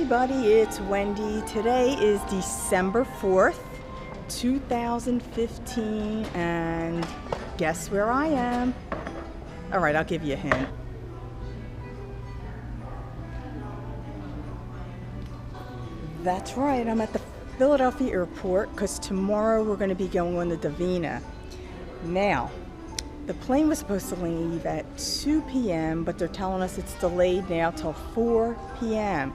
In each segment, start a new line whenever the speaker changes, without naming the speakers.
everybody, it's Wendy. Today is December 4th, 2015, and guess where I am? All right, I'll give you a hint. That's right, I'm at the Philadelphia airport because tomorrow we're going to be going on the Divina. Now, the plane was supposed to leave at 2 p.m., but they're telling us it's delayed now till 4 p.m.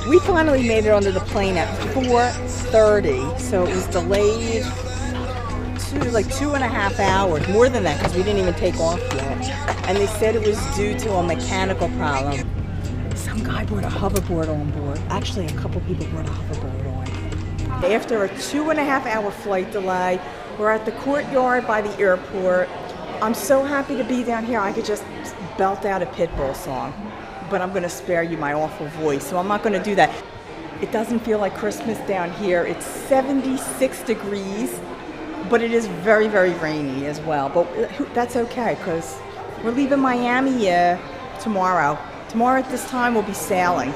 We finally made it onto the plane at 4:30, so it was delayed like 2.5 hours, more than that because we didn't even take off yet. And they said it was due to a mechanical problem. Some guy brought a hoverboard on board. Actually, a couple people brought a hoverboard on. After a 2.5 hour flight delay, we're at the courtyard by the airport. I'm so happy to be down here. I could just belt out a Pitbull song, but I'm going to spare you my awful voice, so I'm not going to do that. It doesn't feel like Christmas down here. It's 76 degrees, but it is very, very rainy as well. But that's okay because we're leaving Miami tomorrow. Tomorrow at this time we'll be sailing.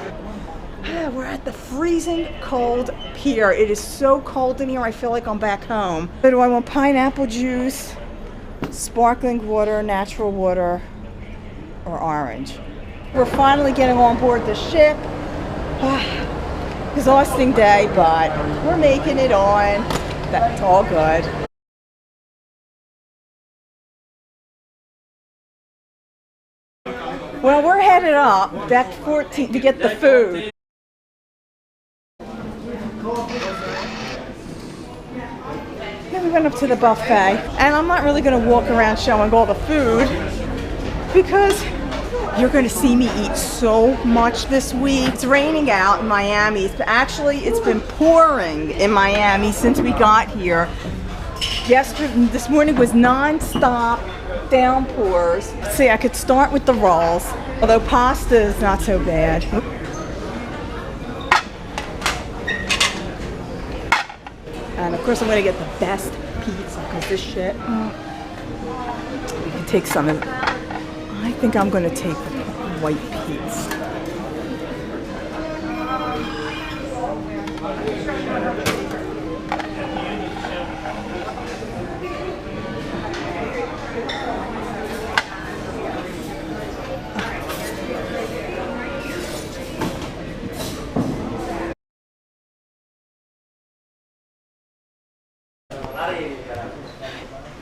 We're at the freezing cold pier. It is so cold in here, I feel like I'm back home. So do I want pineapple juice, sparkling water, natural water, or orange? We're finally getting on board the ship. Exhausting day, but we're making it on. That's all good. Well, we're headed up deck 14 to get the food. Then we went up to the buffet, and I'm not really going to walk around showing all the food because you're going to see me eat so much this week. It's raining out in Miami. It's been pouring in Miami since we got here. This morning was non-stop downpours. See, I could start with the rolls, although pasta is not so bad. And of course I'm going to get the best pizza because this shit, we can take some of it. I think I'm going to take the white pizza.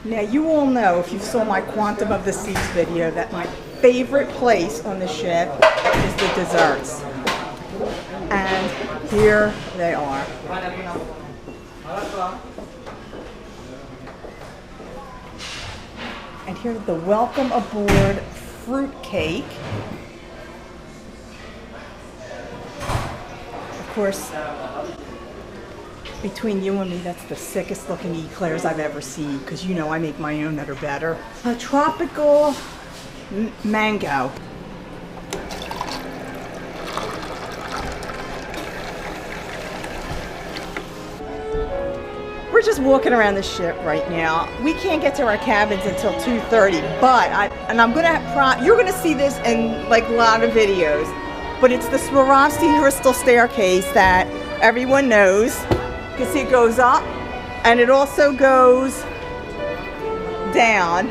Now you all know, if you saw my Quantum of the Seas video, that my favorite place on the ship is the desserts. And here they are. And here's the welcome aboard fruit cake. Of course, between you and me, that's the sickest looking eclairs I've ever seen, because you know I make my own that are better. A tropical mango. We're just walking around the ship right now. We can't get to our cabins until 2:30, but you're gonna see this in like a lot of videos, but it's the Swarovski crystal staircase that everyone knows. You can see it goes up and it also goes down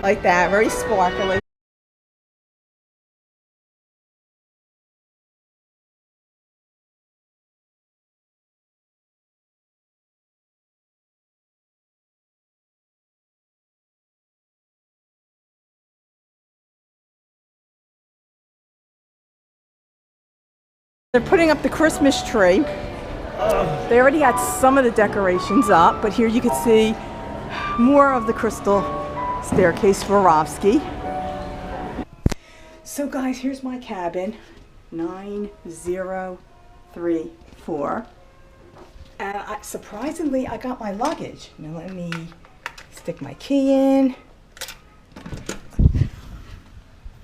like that, very sparkly. They're putting up the Christmas tree. They already had some of the decorations up, but here you can see more of the crystal staircase Swarovski. So guys, here's my cabin, 9034. And surprisingly, I got my luggage. Now let me stick my key in.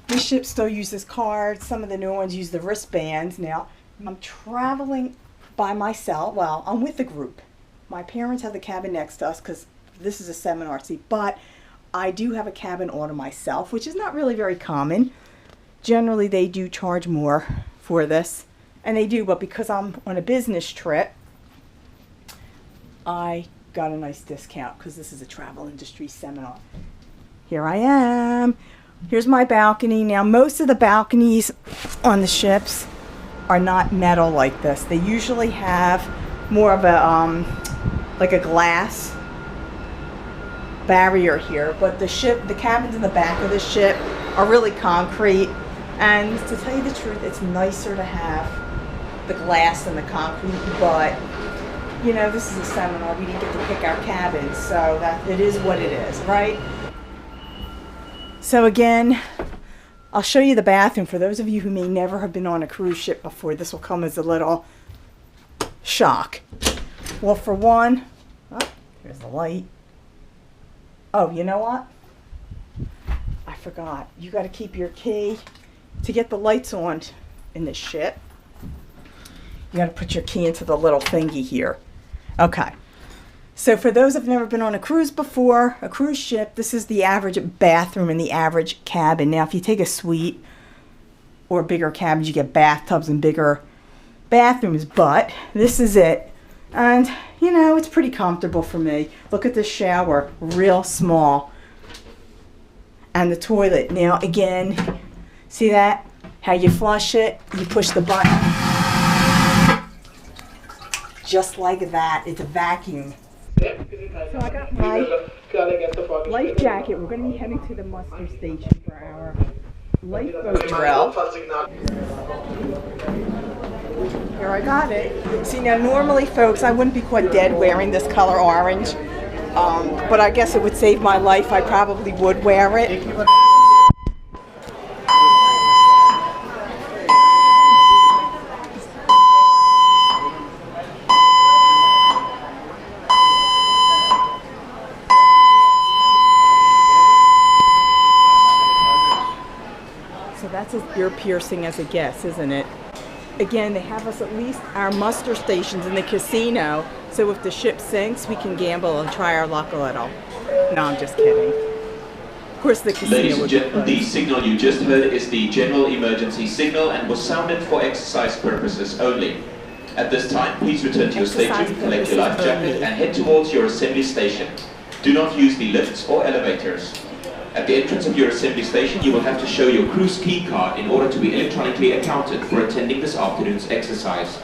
This ship still uses cards. Some of the new ones use the wristbands. Now, I'm traveling by myself. Well, I'm with a group. My parents have the cabin next to us because this is a seminar seat, but I do have a cabin all to myself, which is not really very common. Generally, they do charge more for this And they do, but because I'm on a business trip, I got a nice discount because this is a travel industry seminar. Here I am. Here's my balcony. Now, most of the balconies on the ships are not metal like this. They usually have more of a, like a glass barrier here, but the cabins in the back of the ship are really concrete. And to tell you the truth, it's nicer to have the glass than the concrete, but you know, this is a seminar. We didn't get to pick our cabins, so that it is what it is, right? So again, I'll show you the bathroom. For those of you who may never have been on a cruise ship before, this will come as a little shock. Well, for one, oh, here's the light. Oh, you know what? I forgot. You got to keep your key to get the lights on in this ship. You got to put your key into the little thingy here. Okay. So for those who've never been on a cruise before, a cruise ship, this is the average bathroom in the average cabin. Now, if you take a suite or bigger cabins, you get bathtubs and bigger bathrooms, but this is it. And, you know, it's pretty comfortable for me. Look at the shower, real small. And the toilet. Now, again, see that? How you flush it, you push the button. Just like that, it's a vacuum. So I got my life jacket. We're going to be heading to the muster station for our lifeboat drill. Here I got it. See, now normally, folks, I wouldn't be quite dead wearing this color orange, but I guess it would save my life. I probably would wear it. That's as ear piercing as it gets, isn't it? Again, they have us at least our muster stations in the casino, so if the ship sinks, we can gamble and try our luck a little. No, I'm just kidding. Of course, the casino.
Ladies and gentlemen, the signal you just heard is the general emergency signal and was sounded for exercise purposes only. At this time, please return to your stateroom, collect your life jacket, and head towards your assembly station. Do not use the lifts or elevators. At the entrance of your assembly station, you will have to show your cruise key card in order to be electronically accounted for attending this afternoon's exercise.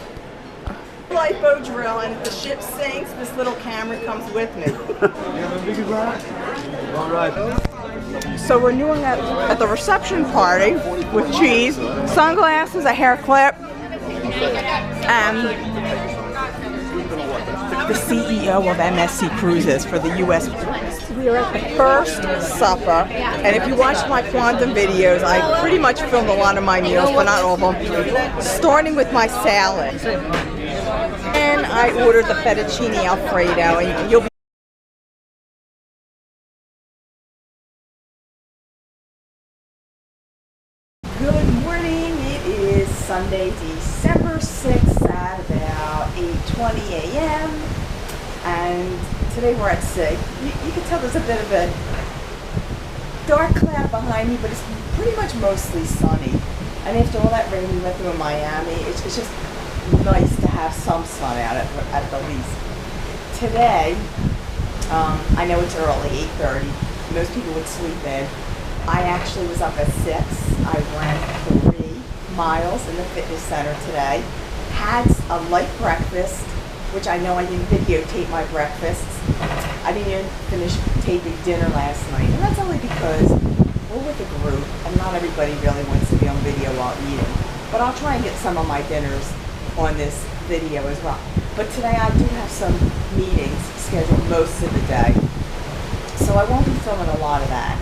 Lifeboat drill, and if the ship sinks, this little camera comes with me.
All right.
So we're doing that at the reception party with cheese, sunglasses, a hair clip, and the CEO of MSC Cruises for the U.S. We are at the first supper, and if you watch my quantum videos, I pretty much filmed a lot of my meals, but not all of them, starting with my salad. And I ordered the fettuccine Alfredo, and you'll be Good morning. It is Sunday, December 6th at about 8:20 a.m. and today we're at sea. You can tell there's a bit of a dark cloud behind me, but it's pretty much mostly sunny. And after all that rain we went through in Miami, it's just nice to have some sun out at the least. Today, I know it's early, 8:30. Most people would sleep in. I actually was up at 6. I ran 3 miles in the fitness center today. Had a light breakfast, which I know I didn't videotape my breakfasts. I didn't even finish taping dinner last night. And that's only because we're with a group and not everybody really wants to be on video while eating. But I'll try and get some of my dinners on this video as well. But today I do have some meetings scheduled most of the day, so I won't be filming a lot of that.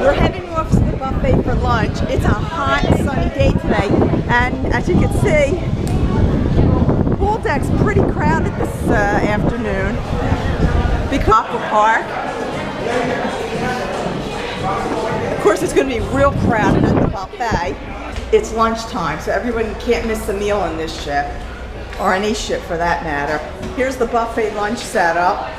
We're heading off to the buffet for lunch. It's a hot, sunny day today, and as you can see, pool deck's pretty crowded this afternoon because Aqua Park. Of course, it's going to be real crowded at the buffet. It's lunchtime, so everyone can't miss a meal on this ship, or any ship for that matter. Here's the buffet lunch setup.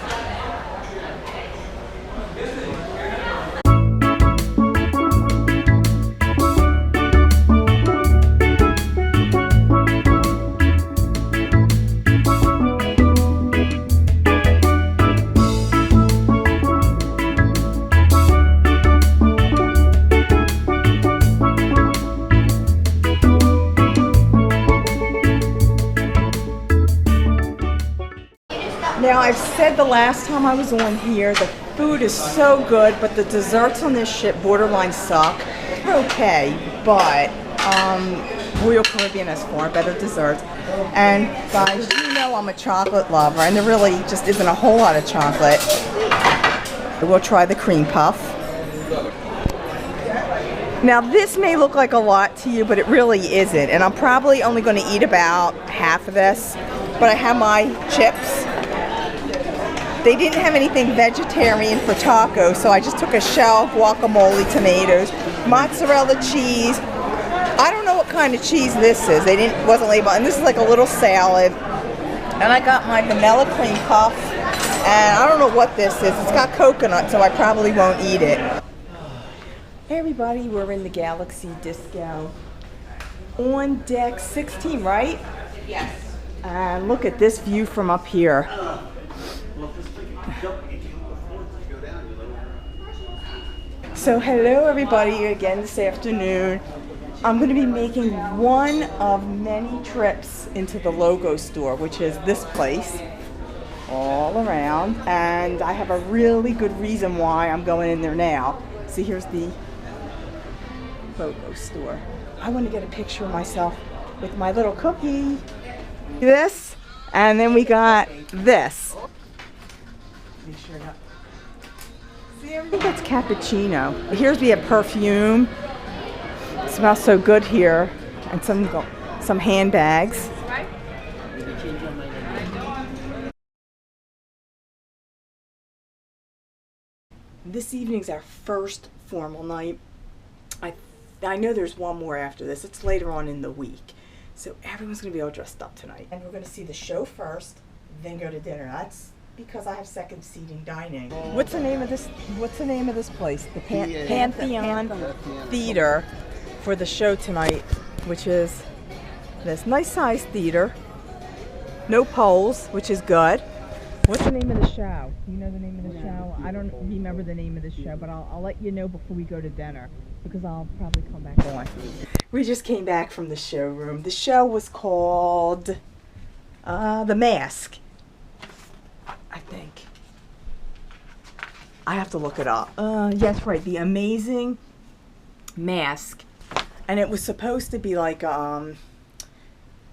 said the last time I was on here, the food is so good, but the desserts on this ship borderline suck. They're okay, but Royal Caribbean has far better desserts. And guys, you know I'm a chocolate lover, and there really just isn't a whole lot of chocolate. We'll try the cream puff. Now this may look like a lot to you, but it really isn't. And I'm probably only going to eat about half of this. But I have my chips. They didn't have anything vegetarian for tacos, so I just took a shell, guacamole, tomatoes, mozzarella cheese. I don't know what kind of cheese this is. Wasn't labeled. And this is like a little salad. And I got my vanilla cream puff. And I don't know what this is. It's got coconut, so I probably won't eat it. Hey everybody, we're in the Galaxy Disco. On deck 16, right? Yes. And look at this view from up here. So hello everybody again this afternoon. I'm going to be making one of many trips into the logo store, which is this place all around, and I have a really good reason why I'm going in there now. See, here's the logo store. I want to get a picture of myself with my little cookie. This, and then we got this. Make sure not. See, I think that's cappuccino. Here's we have perfume. It smells so good here, and some handbags. This evening's our first formal night. I know there's one more after this. It's later on in the week. So everyone's going to be all dressed up tonight. And we're going to see the show first, then go to dinner. That's because I have second seating dining. What's the name of this place? The Pantheon Theater for the show tonight, which is this nice sized theater. No poles, which is good. What's the name of the show? Do you know the name of the show? I don't remember the name of the show, but I'll let you know before we go to dinner, because I'll probably come back on. We just came back from the showroom. The show was called The Mask, I think. I have to look it up. Yes, right, The Amazing Mask. And it was supposed to be like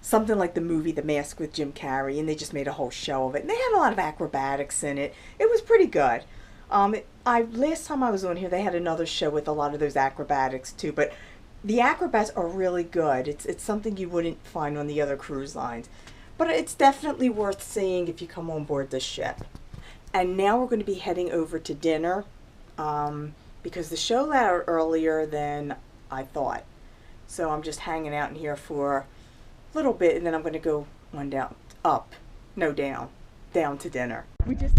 something like the movie The Mask with Jim Carrey, and they just made a whole show of it. And they had a lot of acrobatics in it. It was pretty good. Last time I was on here, they had another show with a lot of those acrobatics too, but the acrobats are really good. It's something you wouldn't find on the other cruise lines, but it's definitely worth seeing if you come on board this ship. And now we're going to be heading over to dinner, because the show let out earlier than I thought. So I'm just hanging out in here for a little bit, and then I'm going to go down to dinner. We just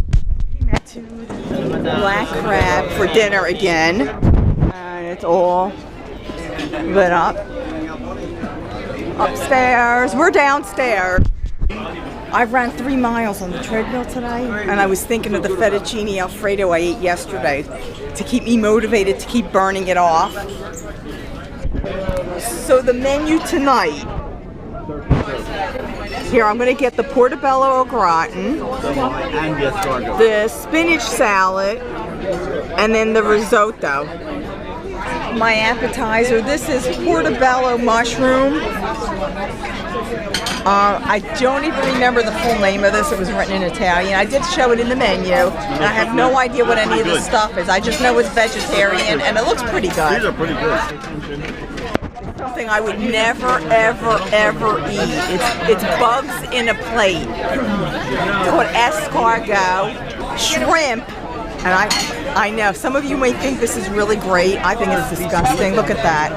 came out to the Black Crab for dinner again, and it's all lit up. Upstairs, we're downstairs. I ran 3 miles on the treadmill today, and I was thinking of the fettuccine Alfredo I ate yesterday to keep me motivated to keep burning it off. So the menu tonight. Here, I'm going to get the portobello au gratin, the spinach salad, and then the risotto. My appetizer, this is portobello mushroom. I don't even remember the full name of this. It was written in Italian. I did show it in the menu, and I have no idea what any of this stuff is. I just know it's vegetarian, and it looks pretty good.
These are pretty good.
Something I would never, ever, ever eat. It's bugs in a plate. It's called escargot, shrimp, and I know some of you may think this is really great. I think it's disgusting. Look at that.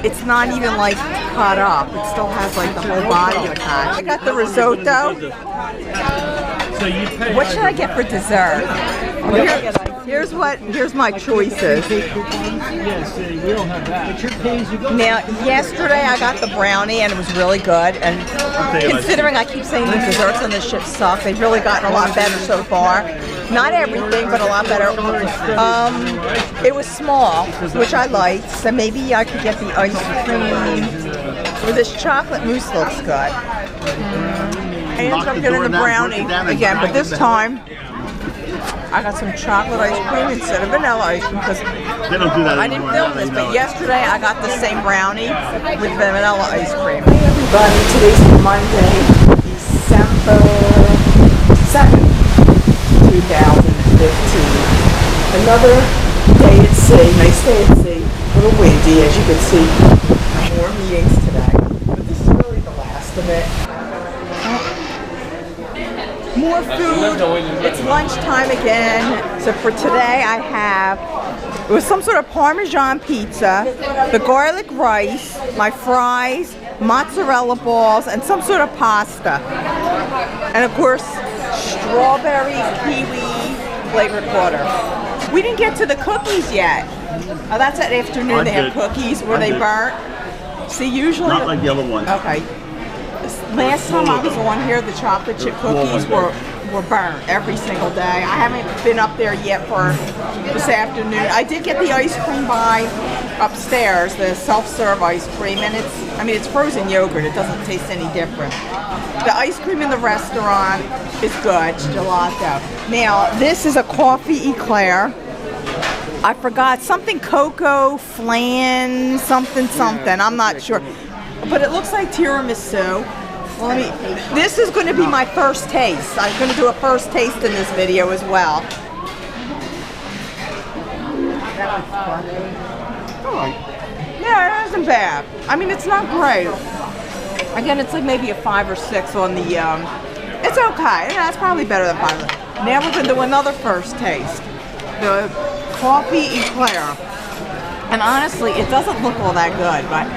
It's not even like cut up. It still has like the whole body attached. I got the risotto. What should I get for dessert? Here's my choices. Now, yesterday I got the brownie and it was really good. And considering I keep saying the desserts on this ship suck, they've really gotten a lot better so far. Not everything, but a lot better. It was small, which I liked, so maybe I could get the ice cream. Or this chocolate mousse looks good. I ended up getting the brownie again, but this time I got some chocolate ice cream instead of vanilla ice cream because
They don't do that
I didn't
anymore,
film this,
now they know
but
it.
yesterday I got the same brownie with vanilla ice cream. Hey everybody, today's Monday, December 2nd, 2015. Another day at sea, nice day at sea, a little windy as you can see. More meetings today, but this is really the last of it. More food. It's lunchtime again. So for today I have, it was some sort of Parmesan pizza, the garlic rice, my fries, mozzarella balls, and some sort of pasta. And of course, strawberry kiwi flavored water. We didn't get to the cookies yet. Oh, that's that afternoon. They have cookies. Were they burnt? See, usually...
Not like the other one.
Okay. Last time I was on here, the chocolate chip cookies were burnt every single day. I haven't been up there yet for this afternoon. I did get the ice cream by upstairs, the self-serve ice cream, and it's frozen yogurt. It doesn't taste any different. The ice cream in the restaurant is good, gelato. Now, this is a coffee eclair. I forgot something cocoa flan something. I'm not sure, but it looks like tiramisu. Well, this is going to be my first taste. I'm going to do a first taste in this video as well. Yeah, it isn't bad. I mean, it's not great. Again, it's like maybe a 5 or 6 on the. It's okay. Yeah, it's probably better than 5. Now we're going to do another first taste. The coffee eclair. And honestly, it doesn't look all that good, but.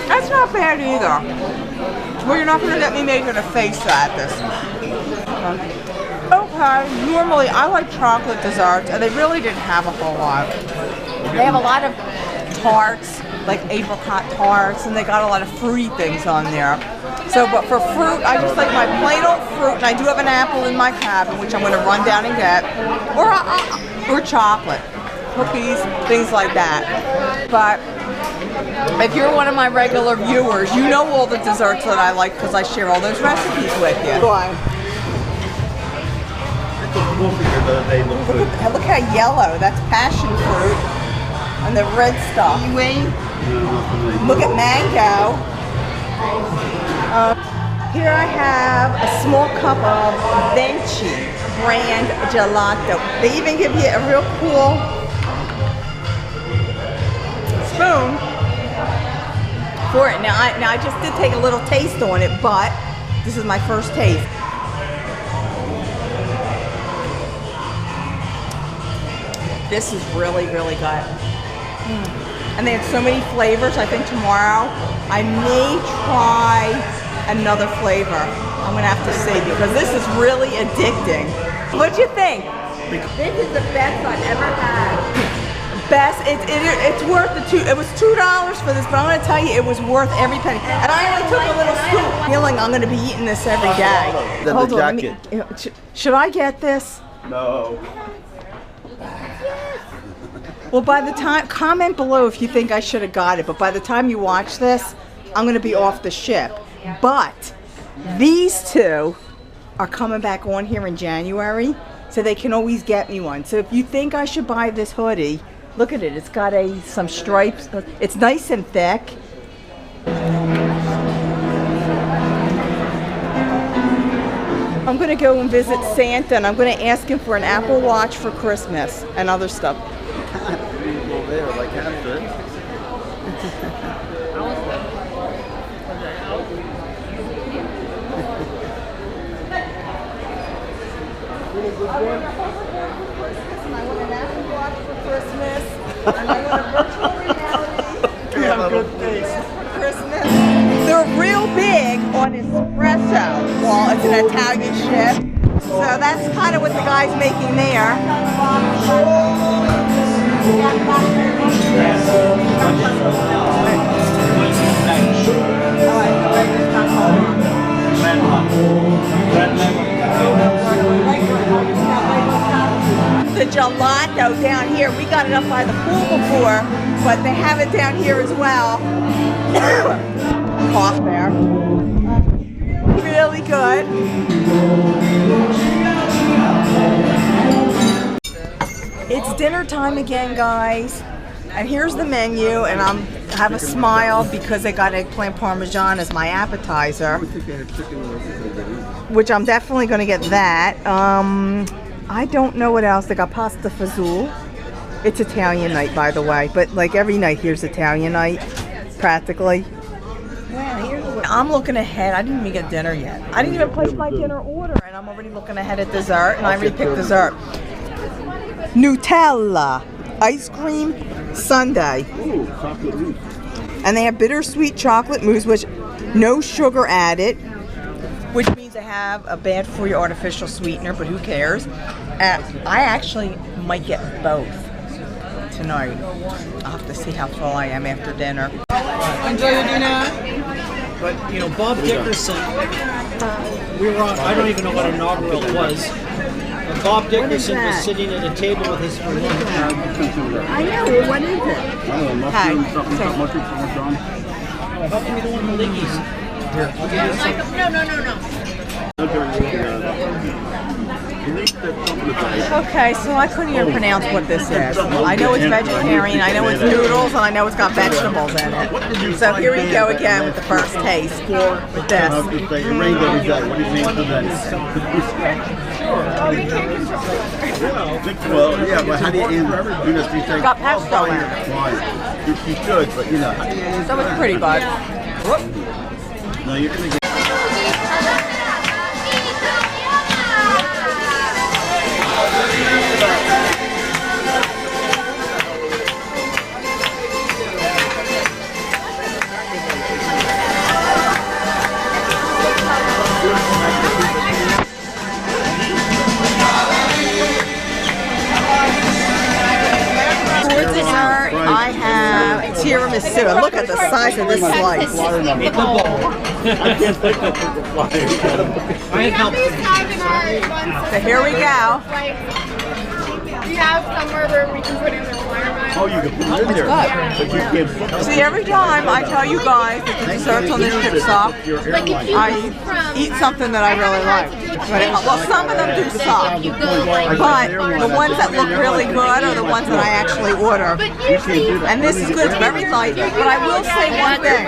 That's not bad either. Well, you're not going to get me making a face at this. Okay, normally I like chocolate desserts, and they really didn't have a whole lot. They have a lot of tarts, like apricot tarts, and they got a lot of fruity things on there. So, but for fruit, I just like my plain old fruit, and I do have an apple in my cabin, which I'm going to run down and get, or chocolate, cookies, things like that. But if you're one of my regular viewers, you know all the desserts that I like because I share all those recipes with you. Why? Look how yellow. That's passion fruit. And the red stuff. Look at mango. Here I have a small cup of Venchi brand gelato. They even give you a real cool spoon for it. Now I just did take a little taste on it, but this is my first taste. This is really, really good. And they had so many flavors. I think tomorrow I may try another flavor. I'm gonna have to see because this is really addicting. What'd you think? This is the best I've ever had. Best, it's worth the $2. It was $2 for this, but I'm gonna tell you, it was worth every penny. And I only took a little scoop, feeling I'm gonna be eating this every day. Hold on, let me, should I get this?
No.
Well, by the time, comment below if you think I should have got it, but by the time you watch this, I'm gonna be off the ship. But these two are coming back on here in January, so they can always get me one. So if you think I should buy this hoodie, look at it. It's got some stripes. It's nice and thick. I'm going to go and visit Santa, and I'm going to ask him for an Apple Watch for Christmas and other stuff. I want an Apple Watch for Christmas, and I want a virtual reality.
You have a good face.
For Christmas. They're real big on espresso. Well, it's an Italian ship, so that's kind of what the guy's making there. The a lot though down here. We got it up by the pool before, but they have it down here as well. Cough there. Really good. It's dinner time again, guys. And here's the menu, and I have a smile because they got eggplant parmesan as my appetizer, which I'm definitely going to get that. I don't know what else. They got pasta fazool. It's Italian night, by the way, but like every night here's Italian night, practically. I'm looking ahead. I didn't even get dinner yet. I didn't even place my dinner order, and I'm already looking ahead at dessert, and I already picked dessert. Nutella ice cream sundae. And they have bittersweet chocolate mousse, which no sugar added, which means they have a bad for you artificial sweetener, but who cares? I actually might get both tonight. I'll have to see how full I am after dinner.
Enjoy your dinner. But, you know, Bob Dickerson, we were on, I don't even know what inaugural it was. But Bob Dickerson was sitting at a table with his friend.
I know, what is it?
I don't know, mushroom, something, mushroom, parmesan.
Oh, how come you don't want the Liggies? Here, I'll give you some.
Okay, so I couldn't even pronounce what this is. I know it's vegetarian, I know it's noodles, and I know it's got vegetables in it. So here we go again with the first taste with this.
Well, yeah, but how do you
Got pesto in it.
You should, but you know.
So it's pretty good.
No, you're gonna get.
I have tiramisu. Look at the size of this slice.
I can't think of the flyer.
So here we go.
Do you have somewhere where we can put in the flyer by?
Oh, you can put it in there. But you can't put it.
See, every time I tell you guys that the desserts on this ship suck, I eat something that I really like. Well, some of them do suck, but the ones that look really good are the ones that I actually order. And this is good, it's very light, but I will say one thing.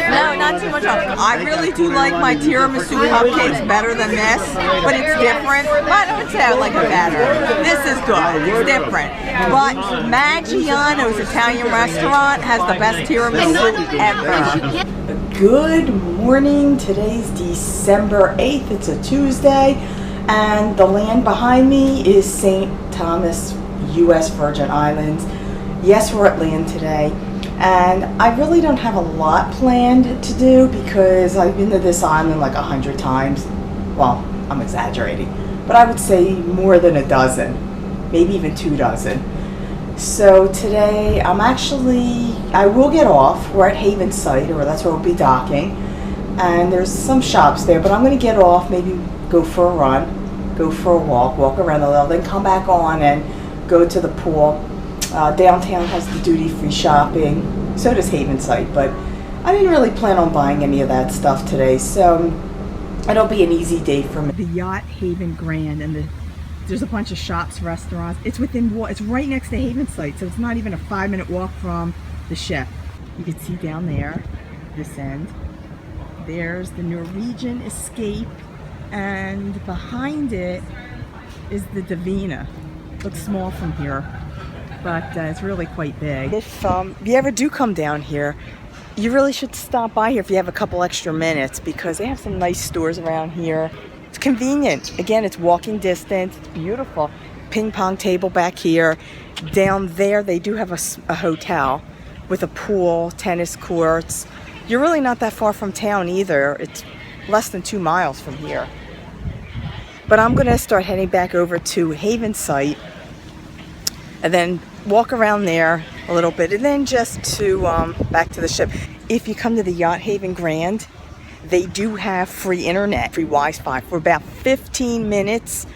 No, not too much. I really do like my tiramisu cupcakes better than this, but it's different. But I would say I like it better. This is good, it's different. But Maggiano's Italian restaurant has the best tiramisu ever. Good morning. Today's December 8th. It's a Tuesday, and the land behind me is St. Thomas, U.S. Virgin Islands. Yes, we're at land today, and I really don't have a lot planned to do because I've been to this island like 100 times. Well, I'm exaggerating, but I would say more than a dozen, maybe even 2 dozen. So today I will get off. We're at Haven site, or that's where we'll be docking. And there's some shops there, but I'm going to get off, maybe go for a run, go for a walk around a little, then come back on and go to the pool. Downtown has the duty-free shopping, so does Haven site, but I didn't really plan on buying any of that stuff today, so it'll be an easy day for me. The Yacht Haven Grand, and there's a bunch of shops, restaurants. It's it's right next to Haven site, so it's not even a 5-minute walk from the ship. You can see down there, this end, there's the Norwegian Escape, and behind it is the Divina. Looks small from here, but it's really quite big. If you ever do come down here, you really should stop by here if you have a couple extra minutes, because they have some nice stores around here. It's convenient. Again, it's walking distance. It's beautiful. Ping pong table back here. Down there, they do have a hotel with a pool, tennis courts. You're really not that far from town either. It's less than 2 miles from here. But I'm going to start heading back over to Haven site and then walk around there a little bit, and then just to back to the ship. If you come to the Yacht Haven Grand, they do have free internet, free Wi-Fi for about 15 minutes.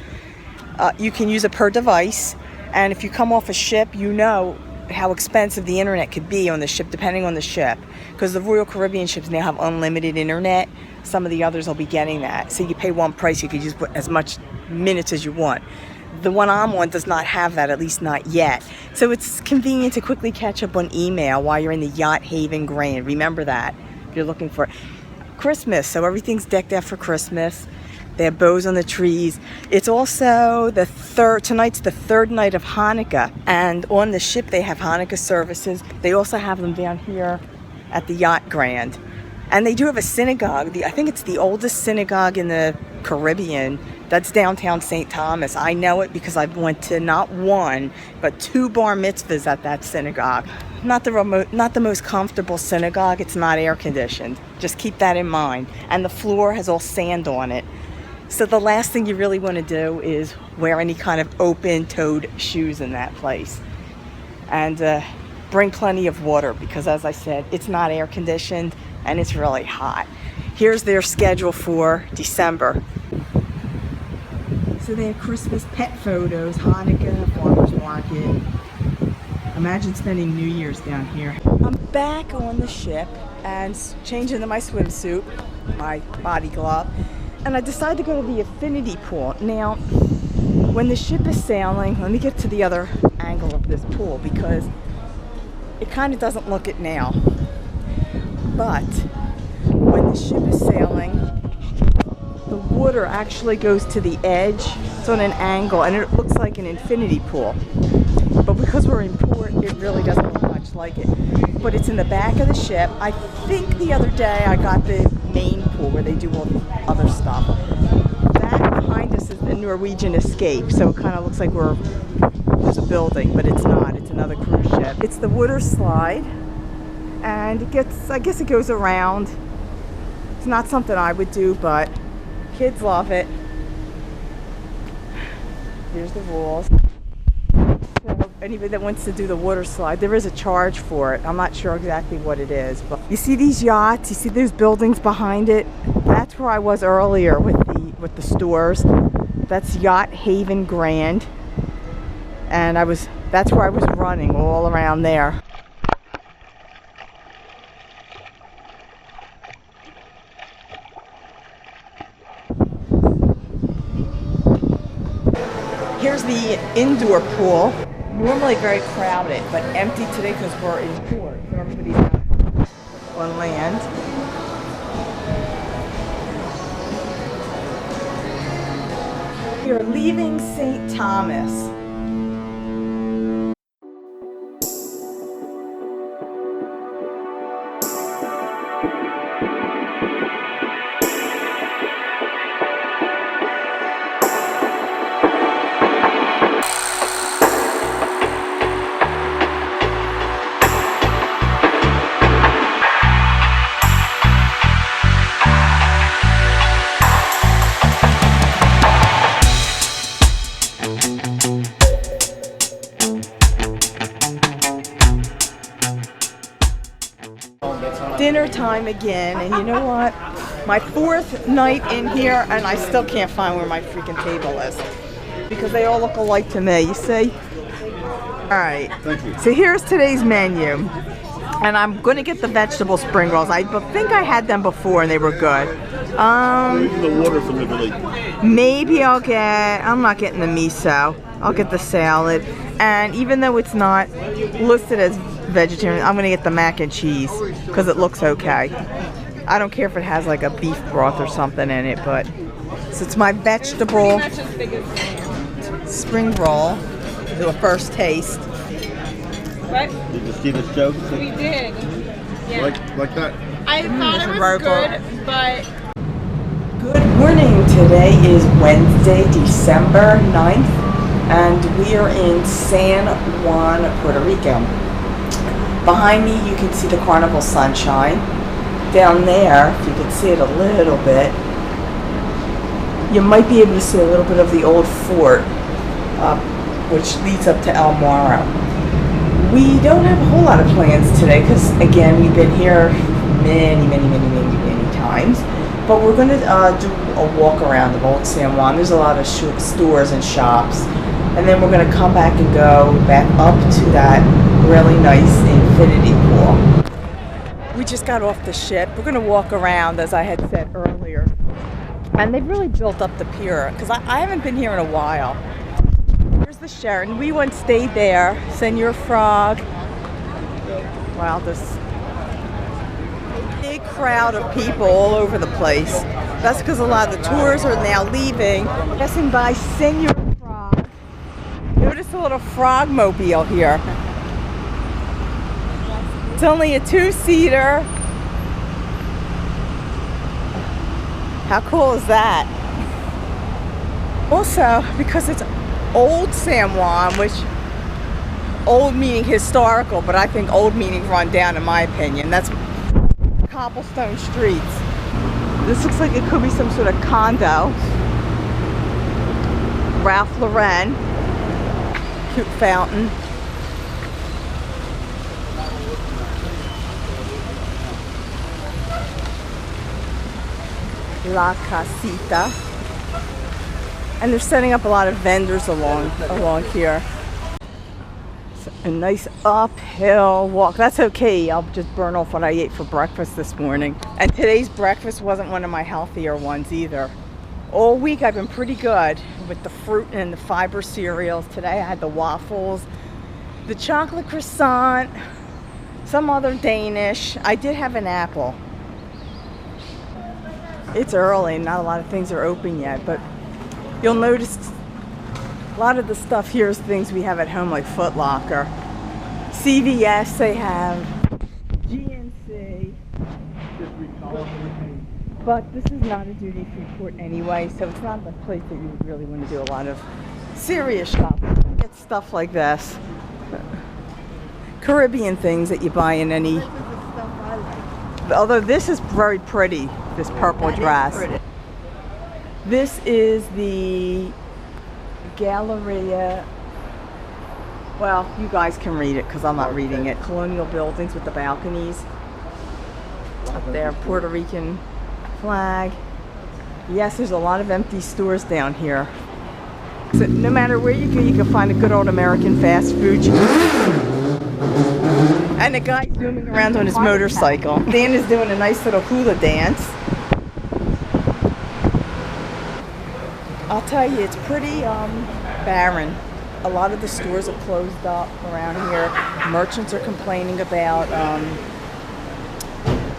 You can use it per device, And if you come off a ship, you know how expensive the internet could be on the ship, depending on the ship. Because the Royal Caribbean ships now have unlimited internet. Some of the others will be getting that. So you pay one price, you could use as much minutes as you want. The one I'm on does not have that, at least not yet. So it's convenient to quickly catch up on email while you're in the Yacht Haven Grand. Remember that if you're looking for Christmas. So everything's decked out for Christmas. They have bows on the trees. It's also tonight's the third night of Hanukkah. And on the ship they have Hanukkah services. They also have them down here at the Yacht Grand. And they do have a synagogue. I think it's the oldest synagogue in the Caribbean. That's downtown St. Thomas. I know it because I went to not one, but 2 bar mitzvahs at that synagogue. Not the most comfortable synagogue. It's not air conditioned. Just keep that in mind. And the floor has all sand on it. So the last thing you really want to do is wear any kind of open-toed shoes in that place. And bring plenty of water because, as I said, it's not air conditioned and it's really hot. Here's their schedule for December. So they have Christmas pet photos, Hanukkah, farmers market. Imagine spending New Year's down here. I'm back on the ship and changing into my swimsuit, my body glove. And I decided to go to the infinity pool. Now, when the ship is sailing, let me get to the other angle of this pool because it kind of doesn't look it now. But when the ship is sailing, the water actually goes to the edge. It's on an angle and it looks like an infinity pool. But because we're in port, it really doesn't look much like it. But it's in the back of the ship. I think the other day I got the main pool where they do all the other stuff. That behind us is the Norwegian Escape, so it kind of looks like there's a building, but it's not. It's another cruise ship. It's the water slide, and I guess it goes around. It's not something I would do, but kids love it. Here's the rules. So anybody that wants to do the water slide, there is a charge for it. I'm not sure exactly what it is, but you see these yachts, you see those buildings behind it? That's where I was earlier with the stores. That's Yacht Haven Grand. And that's where I was running all around there. Here's the indoor pool. Normally very crowded, but empty today because we're in port. So everybody's on land. We're leaving St. Thomas. Dinner time again, and you know what? My 4th night in here, and I still can't find where my freaking table is because they all look alike to me. You see? All right.
Thank you.
So here's today's menu, and I'm gonna get the vegetable spring rolls. I think I had them before, and they were good.
The water from the village.
Maybe I'm not getting the miso. I'll get the salad, and even though it's not listed as vegetarian, I'm gonna get the mac and cheese because it looks okay. I don't care if it has like a beef broth or something in it, but so it's my vegetable spring roll. Do a first taste.
What?
Did you see the show?
We did. Yeah.
Like that?
I thought it was good, but...
Good morning. Today is Wednesday, December 9th, and we are in San Juan, Puerto Rico. Behind me, you can see the Carnival Sunshine. Down there, if you can see it a little bit, you might be able to see a little bit of the old fort, which leads up to El Morro. We don't have a whole lot of plans today because, again, we've been here many times. But we're going to do a walk around of Old San Juan. There's a lot of stores and shops. And then we're going to come back and go back up to that really nice infinity pool. We just got off the ship. We're going to walk around, as I had said earlier. And they've really built up the pier, because I haven't been here in a while. Here's the Sheraton. We once stayed there. Senor Frog. Wow, this big crowd of people all over the place. That's because a lot of the tours are now leaving. Passing by Senor Frog. Notice a little frog mobile here. It's only a 2-seater. How cool is that? Also, because it's Old San Juan, which old meaning historical, but I think old meaning run down in my opinion. That's cobblestone streets. This looks like it could be some sort of condo. Ralph Lauren. Cute fountain. La Casita. And they're setting up a lot of vendors along here. It's a nice uphill walk. That's okay. I'll just burn off what I ate for breakfast this morning. And today's breakfast wasn't one of my healthier ones either. All week I've been pretty good with the fruit and the fiber cereals. Today I had the waffles, the chocolate croissant, some other Danish. I did have an apple. It's early and not a lot of things are open yet, but you'll notice a lot of the stuff here is things we have at home, like Foot Locker. CVS they have, GNC. But this is not a duty-free port anyway, so it's not the place that you would really want to do a lot of serious shopping. Get stuff like this. Caribbean things that you buy in any... Although this is very pretty, this purple dress. This is the Galleria. Well, you guys can read it because I'm not reading it. Colonial buildings with the balconies. Up there, Puerto Rican flag. Yes, there's a lot of empty stores down here. So no matter where you go, you can find a good old American fast food. And a guy zooming around on his motorcycle. Dan is doing a nice little hula dance. I'll tell you, it's pretty barren. A lot of the stores are closed up around here. Merchants are complaining about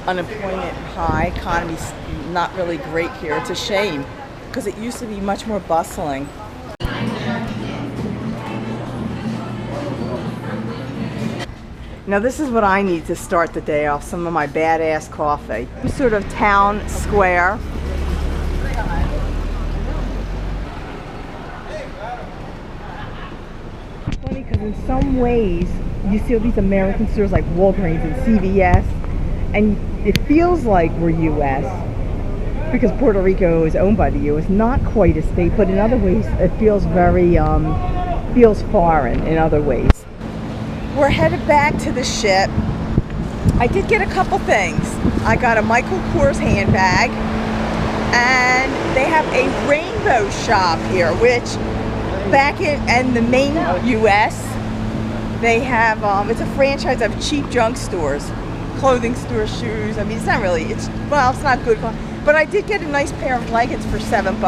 unemployment high. Economy's not really great here. It's a shame because it used to be much more bustling. Now this is what I need to start the day off, some of my badass coffee. Sort of town square. Funny because in some ways you see all these American stores like Walgreens and CVS, and it feels like we're U.S. because Puerto Rico is owned by the U.S. Not quite a state, but in other ways it feels very, feels foreign in other ways. We're headed back to the ship. I did get a couple things. I got a Michael Kors handbag, and they have a rainbow shop here, which back in the main U.S., they have, it's a franchise of cheap junk stores, clothing stores, shoes. I mean, it's not really, it's not good, but I did get a nice pair of leggings for $7.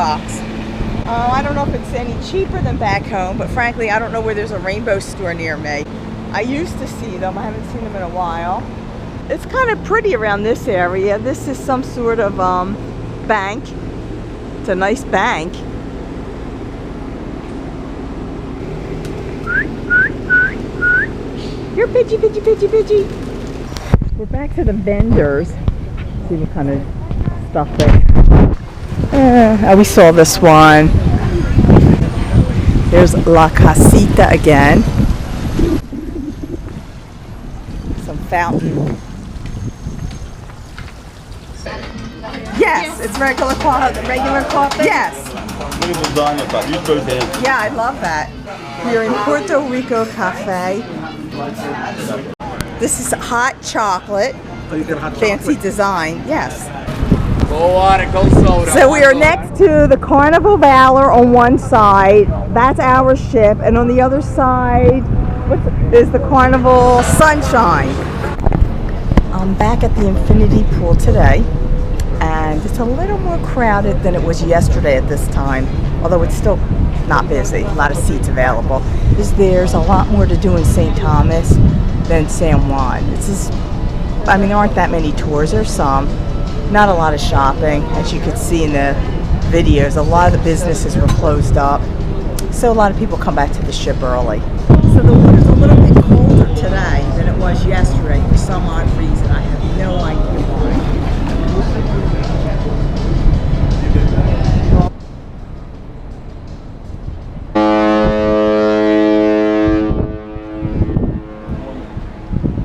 I don't know if it's any cheaper than back home, but frankly, I don't know where there's a rainbow store near me. I used to see them. I haven't seen them in a while. It's kind of pretty around this area. This is some sort of bank. It's a nice bank. You're Pidgey, Pidgey, Pidgey, Pidgey. We're back to the vendors. See what kind of stuff they... we saw this one. There's La Casita again. Some fountain. Yes, it's regular coffee. Regular coffee? Yes. Yeah, I love that. We're in Puerto Rico Cafe. This is hot chocolate.
Oh, you got hot
fancy design. Yes.
Go water, go soda.
So we are next to the Carnival Valor on one side. That's our ship, and on the other side is the Carnival Sunshine. I'm back at the Infinity Pool today, and it's a little more crowded than it was yesterday at this time, although it's still not busy. A lot of seats available. There's a lot more to do in St. Thomas than San Juan. I mean, there aren't that many tours. There's some. Not a lot of shopping, as you could see in the videos. A lot of the businesses were closed up, so a lot of people come back to the ship early. So the water's a little bit colder today than it was yesterday for some odd reason. I have no idea why.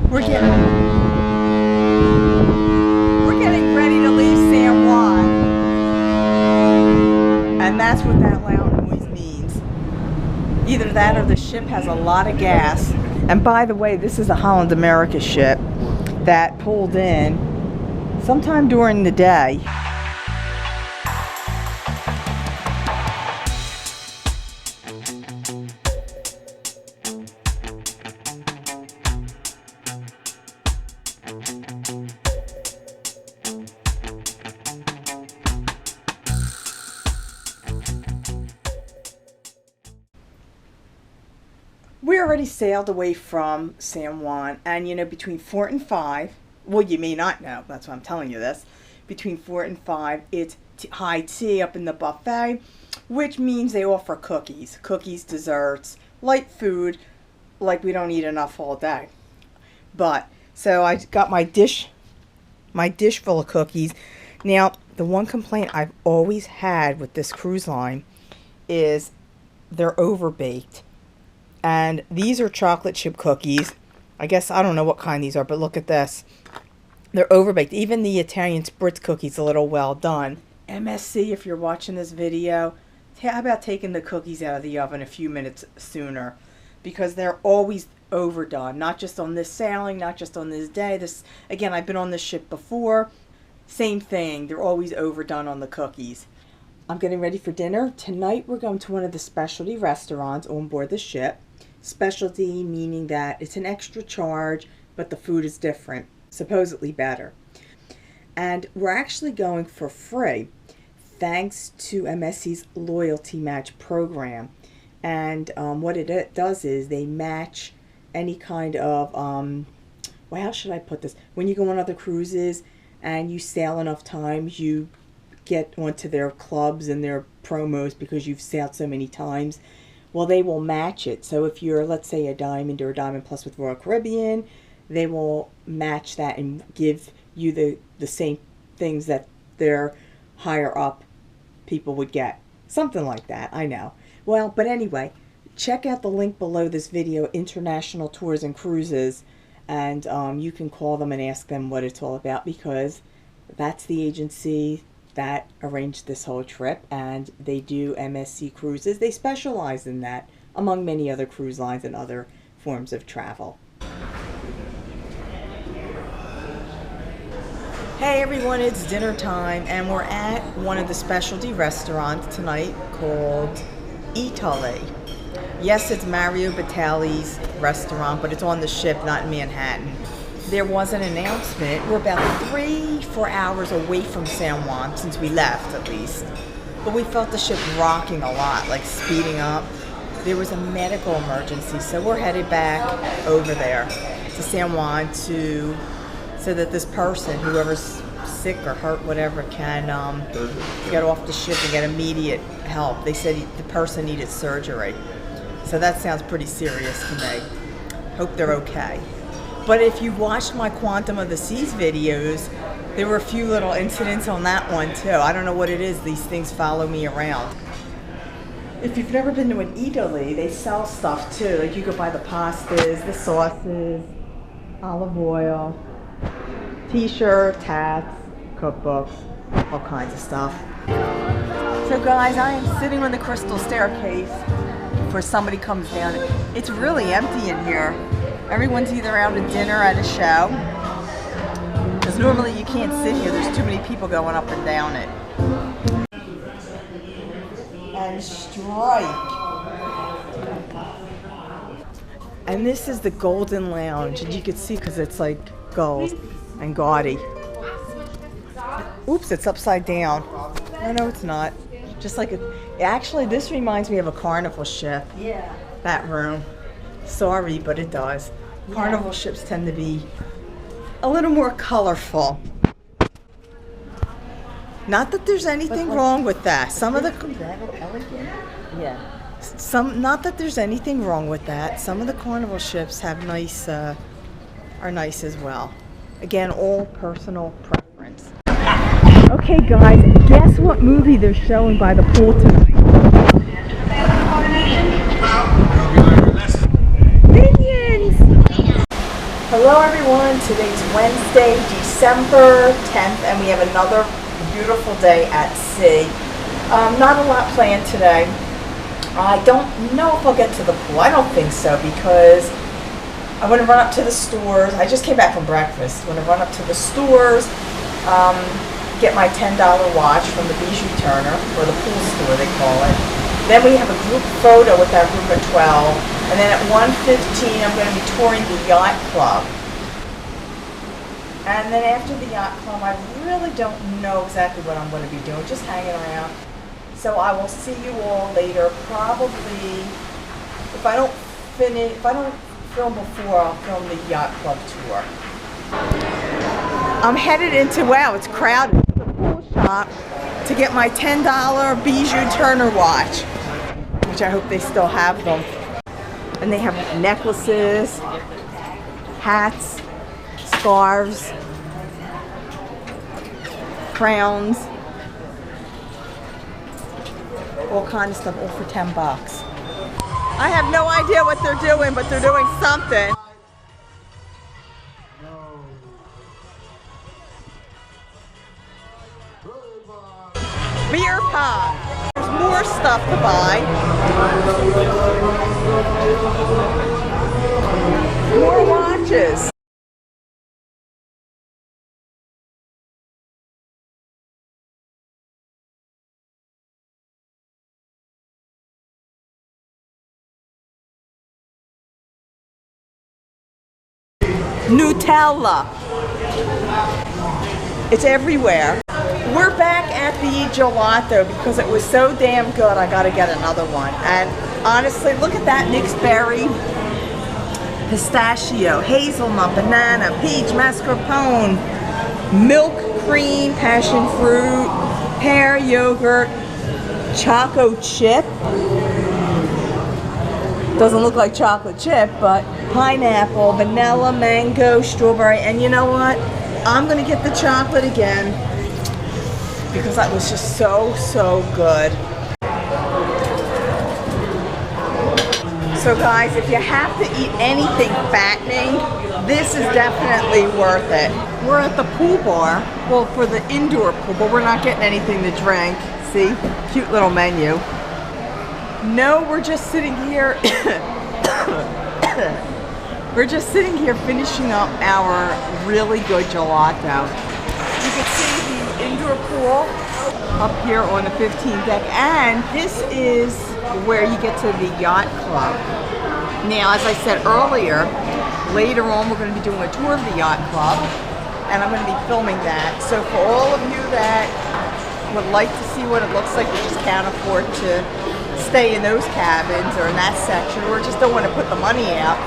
We're getting ready to leave San Juan, and that's what that loud noise means. Either that or the ship has a lot of gas. And by the way, this is a Holland America ship that pulled in sometime during the day. We already sailed away from San Juan, and you know, between 4 and 5, well, you may not know, that's why I'm telling you this, between 4 and 5, it's high tea up in the buffet, which means they offer cookies, desserts, light food, like we don't eat enough all day. But, so I got my dish full of cookies. Now, the one complaint I've always had with this cruise line is they're overbaked. And these are chocolate chip cookies. I guess I don't know what kind these are, but look at this. They're overbaked. Even the Italian Spritz cookie's a little well done. MSC, if you're watching this video, how about taking the cookies out of the oven a few minutes sooner? Because they're always overdone. Not just on this sailing, not just on this day. Again, I've been on this ship before. Same thing. They're always overdone on the cookies. I'm getting ready for dinner. Tonight we're going to one of the specialty restaurants on board the ship. Specialty meaning that it's an extra charge, but the food is different, supposedly better. And we're actually going for free, thanks to MSC's Loyalty Match program. And what it does is they match any kind of, well, how should I put this? When you go on other cruises and you sail enough times, you get onto their clubs and their promos because you've sailed so many times. Well, they will match it. So if you're, let's say, a Diamond or a Diamond Plus with Royal Caribbean, they will match that and give you the same things that their higher up people would get. Something like that, I know. Well, but anyway, check out the link below this video, International Tours and Cruises, and you can call them and ask them what it's all about, because that's the agency that arranged this whole trip, and they do MSC cruises. They specialize in that, among many other cruise lines and other forms of travel. Hey everyone, it's dinner time, and we're at one of the specialty restaurants tonight called Italy. Yes, it's Mario Batali's restaurant, but it's on the ship, not in Manhattan. There was an announcement. We're about 3-4 hours away from San Juan, since we left at least. But we felt the ship rocking a lot, like speeding up. There was a medical emergency, so we're headed back over there to San Juan so that this person, whoever's sick or hurt, whatever, can get off the ship and get immediate help. They said the person needed surgery. So that sounds pretty serious to me. Hope they're okay. But if you watched my Quantum of the Seas videos, there were a few little incidents on that one too. I don't know what it is. These things follow me around. If you've never been to an Italy, they sell stuff too. Like you could buy the pastas, the sauces, olive oil, t-shirts, hats, cookbooks, all kinds of stuff. So guys, I am sitting on the crystal staircase before somebody comes down. It's really empty in here. Everyone's either out at dinner at a show, because because normally you can't sit here. There's too many people going up and down it. And strike. And this is the Golden Lounge, and you can see because it's like gold and gaudy. Oops, it's upside down. Oh, no, it's not. Just like actually, this reminds me of a carnival ship.
Yeah.
That room. Sorry, but it does. Carnival ships tend to be a little more colorful. Not that there's anything wrong with that. Some of the
Elegant. Yeah.
not that there's anything wrong with that. Some of the carnival ships have nice are nice as well. Again, all personal preference. Okay, guys, guess what movie they're showing by the pool tonight? Minions! Hello, everyone. Today's Wednesday, December 10th, and we have another beautiful day at sea. Not a lot planned today. I don't know if I'll get to the pool. I don't think so because I want to run up to the stores. I just came back from breakfast. I want to run up to the stores, get my $10 watch from the Bijou Turner, or the pool store they call it. Then we have a group photo with our group of 12. And then at 1:15 I'm going to be touring the Yacht Club. And then after the Yacht Club, I really don't know exactly what I'm going to be doing, just hanging around. So I will see you all later. Probably, if I don't film before, I'll film the Yacht Club tour. I'm headed into, wow, it's crowded, the pool shop to get my $10 Bijou Turner watch, which I hope they still have them. And they have necklaces, hats, scarves, crowns, all kinds of stuff, all for $10. I have no idea what they're doing, but they're doing something. Beer pong. There's more stuff to buy. More watches. Nutella. It's everywhere. We're back at the gelato because it was so damn good. I gotta get another one. And honestly, look at that mixed berry, pistachio, hazelnut, banana, peach, mascarpone, milk cream, passion fruit, pear yogurt, choco chip. Doesn't look like chocolate chip, but pineapple, vanilla, mango, strawberry, and you know what? I'm gonna get the chocolate again because that was just so good. So guys, if you have to eat anything fattening, this is definitely worth it. We're at the pool bar, well, for the indoor pool, but we're not getting anything to drink. See, cute little menu. No, we're just sitting here. We're just sitting here finishing up our really good gelato. You can see the indoor pool up here on the 15th deck, and this is where you get to the Yacht Club. Now, as I said earlier, later on we're going to be doing a tour of the Yacht Club, and I'm going to be filming that. So for all of you that would like to see what it looks like, but just can't afford to stay in those cabins or in that section, or just don't want to put the money out,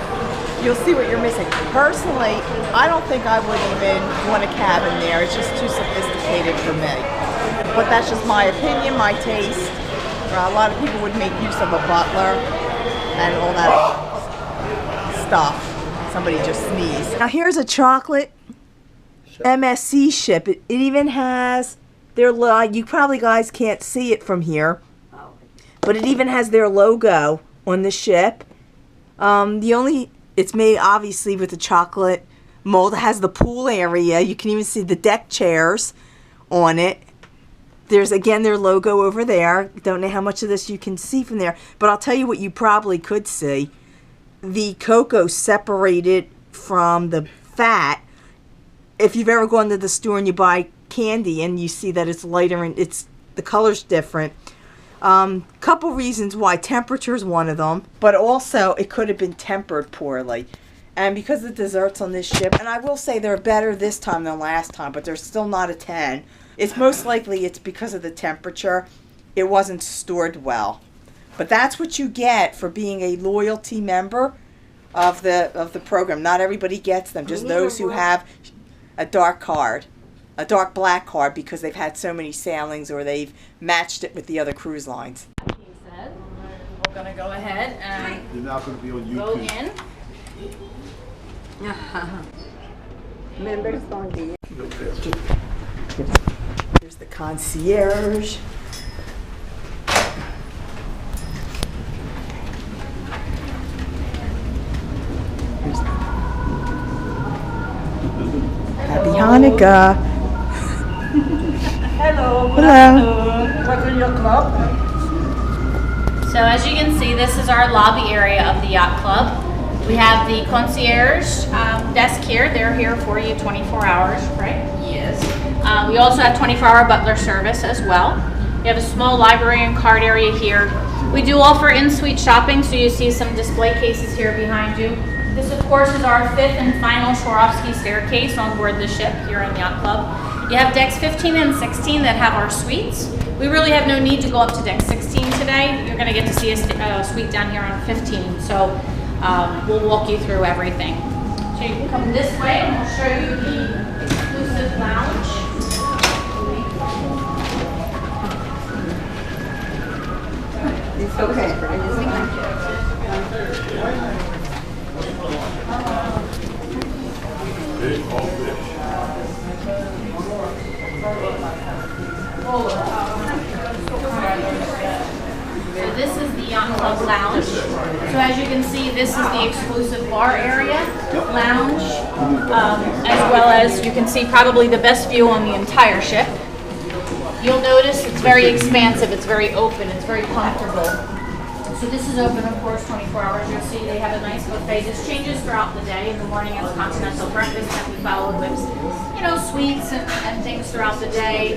you'll see what you're missing. Personally, I don't think I would even want a cabin there. It's just too sophisticated for me. But that's just my opinion, my taste. A lot of people would make use of a butler and all that stuff. Somebody just sneezed. Now here's a chocolate MSC ship. It even has their, you probably guys can't see it from here, but it even has their logo on the ship. It's made obviously with the chocolate mold. It has the pool area. You can even see the deck chairs on it. There's again their logo over there. Don't know how much of this you can see from there, but I'll tell you what you probably could see. The cocoa separated from the fat, if you've ever gone to the store and you buy candy and you see that it's lighter and the color's different. Couple reasons why. Temperature is one of them, but also it could have been tempered poorly. And because the desserts on this ship, and I will say they're better this time than last time, but they're still not a 10. It's most likely it's because of the temperature. It wasn't stored well. But that's what you get for being a loyalty member of the program. Not everybody gets them, just those who have a dark card, a dark black card, because they've had so many sailings or they've matched it with the other cruise lines.
That being said, we're gonna go ahead and
You're not going to be on
go
YouTube.
in.
Members going to be.
Here's the concierge. Happy Hanukkah.
Hello.
Hello.
Welcome to your club.
So as you can see, this is our lobby area of the Yacht Club. We have the concierge desk here. They're here for you 24 hours, right? Yes. We also have 24-hour butler service as well. We have a small library and card area here. We do offer in-suite shopping, so you see some display cases here behind you. This, of course, is our 5th and final Swarovski staircase on board the ship here in Yacht Club. You have decks 15 and 16 that have our suites. We really have no need to go up to deck 16 today. You're going to get to see a suite down here on 15. So we'll walk you through everything. So you can come this way and we'll show you the exclusive lounge.
It's okay.
So this is the Yacht Club lounge. So as you can see, this is the exclusive bar area, lounge, as well as you can see probably the best view on the entire ship. You'll notice it's very expansive, it's very open, it's very comfortable. So this is open, of course, 24 hours. You'll see they have a nice buffet. This changes throughout the day. In the morning, it's continental breakfast that we follow with, sweets and things throughout the day.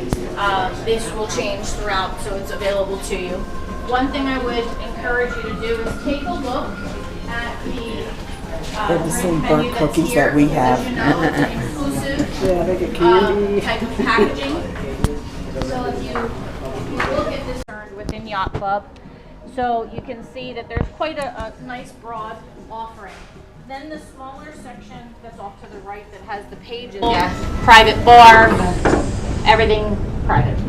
This will change throughout, so it's available to you. One thing I would encourage you to do is take a look at the
They're the same
menu
burnt
that's
cookies
here.
that we have.
As you know, it's an exclusive
Yeah, they get candy.
type of packaging. So if you look at this within Yacht Club, so you can see that there's quite a nice broad offering. Then the smaller section that's off to the right that has the pages, private bar, everything private. You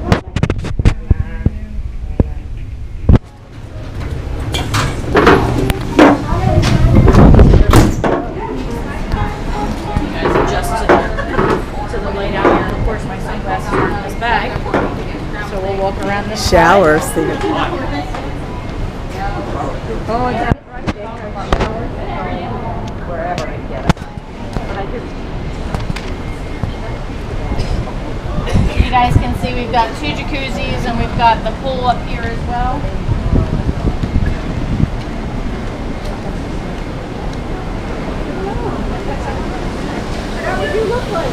guys adjust to the light out here. Of course, my sunglasses are in this bag, so we'll walk around this
Showers.
Oh, I got it right there. Wherever I get it. But I just.
You guys can see we've got 2 jacuzzis and we've got the pool up here as well.
How would you look like?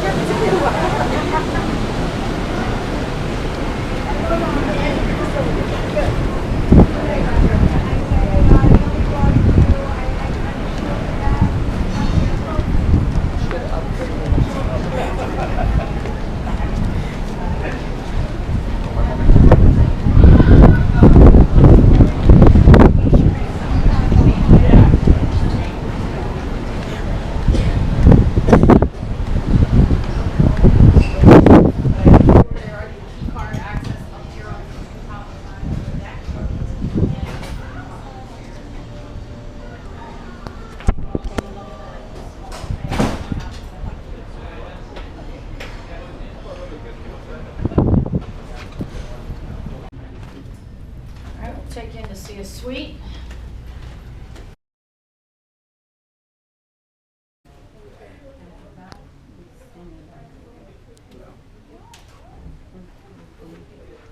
Take you in to see a suite.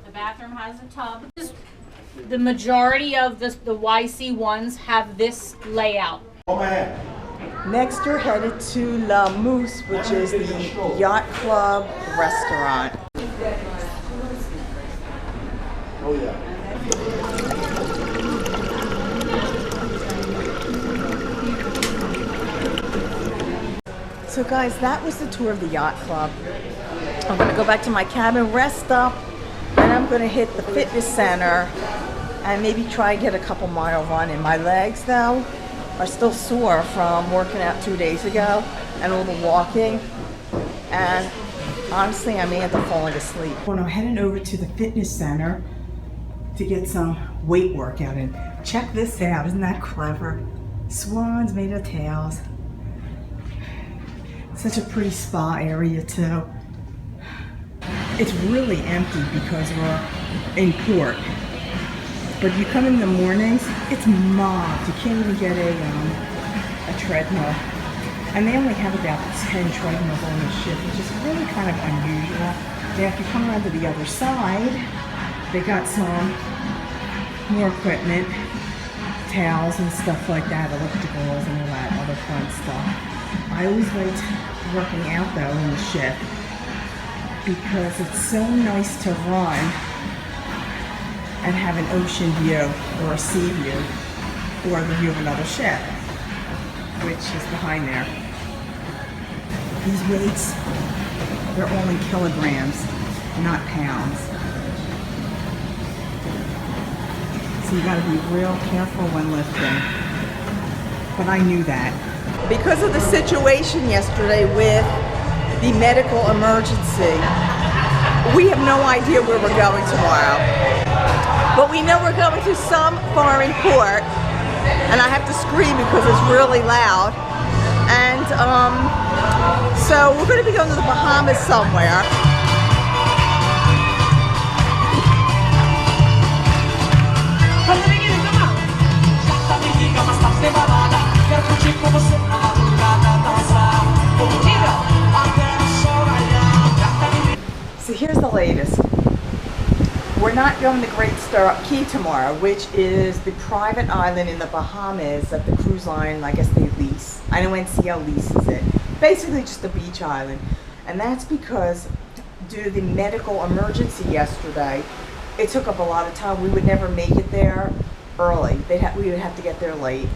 The bathroom has a tub. The majority of the YC ones have this layout.
Next, you're headed to La Mousse, which is the Yacht Club restaurant.
Oh yeah.
So guys, that was the tour of the Yacht Club. I'm gonna go back to my cabin, rest up, and I'm gonna hit the fitness center and maybe try to get a couple mile run in. My legs though are still sore from working out 2 days ago and all the walking, and honestly I may end up falling asleep. Well, I'm heading over to the fitness center to get some weight workout in. Check this out, isn't that clever? Swans made of tails. Such a pretty spa area too. It's really empty because we're in port. But you come in the mornings, it's mobbed. You can't even get a treadmill. And they only have about 10 treadmills on the ship, which is really kind of unusual. Now if you come around to the other side, they got some more equipment, towels and stuff like that, ellipticals and all that other fun stuff. I always liked working out though in the ship because it's so nice to run and have an ocean view or a sea view or the view of another ship, which is behind there. These weights, they're all in kilograms, not pounds. So you gotta be real careful when lifting. But I knew that. Because of the situation yesterday with the medical emergency, we have no idea where we're going tomorrow. But we know we're going to some foreign port, and I have to scream because it's really loud. And so we're going to be going to the Bahamas somewhere. So here's the latest. We're not going to Great Stirrup Key tomorrow, which is the private island in the Bahamas that the cruise line, I guess they lease. I know NCL leases it. Basically just a beach island. And that's because due to the medical emergency yesterday, it took up a lot of time. We would never make it there early. We would have to get there late.